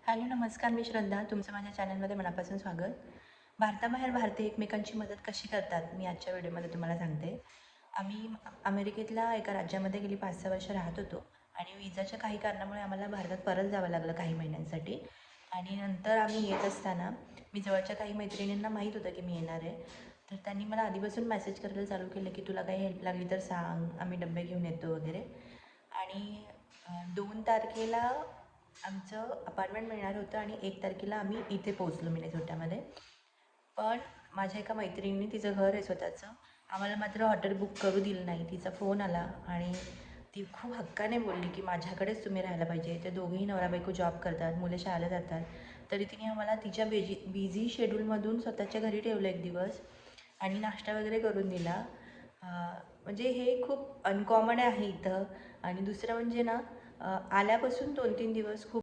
Hello नमस्कार, मी श्रद्धा. तुमचं माझ्या चॅनलमध्ये मनापासून स्वागत. भारताबाहेर भारतीय एकमेकांची मदत कशी करतात मी आजच्या व्हिडिओमध्ये तुम्हाला सांगते. आम्ही अमेरिकेतल्या एका राज्यामध्ये गेली 5-6 वर्ष राहत होतो आणि विजाच्या काही कारणामुळे आम्हाला भारतात परत जावं लागलं काही महिन्यांसाठी. आणि नंतर आम्ही येत असताना मी जवळच्या काही मैत्रिणींना माहीत होतं की मी येणार आहे. तर त्यांनी मला आधीपासून मेसेज करायला चालू केलं की तुला काही हेल्प लागली तर सांग, आम्ही डबे घेऊन येतो वगैरे. आणि 2 तारखेला आमचं अपार्टमेंट मिळणार होतं आणि 1 तारखेला आम्ही इथे पोहोचलो मिनेसोटामध्ये. पण माझ्या एका मैत्रिणीने तिचं घर आहे स्वतःचं, आम्हाला मात्र हॉटेल बुक करू दिलं नाही. तिचा फोन आला आणि ती खूप हक्काने बोलली की माझ्याकडेच तुम्ही राहायला पाहिजे. ते दोघेही नवरा बायको जॉब करतात, मुलं शाळेला जातात. तरी तिने आम्हाला तिच्या बिझी शेड्यूलमधून स्वतःच्या घरी ठेवलं एक दिवस आणि नाश्ता वगैरे करून दिला. म्हणजे हे खूप अनकॉमन आहे इथं. आणि दुसरं म्हणजे ना, आल्यापासून 2-3 दिवस खूप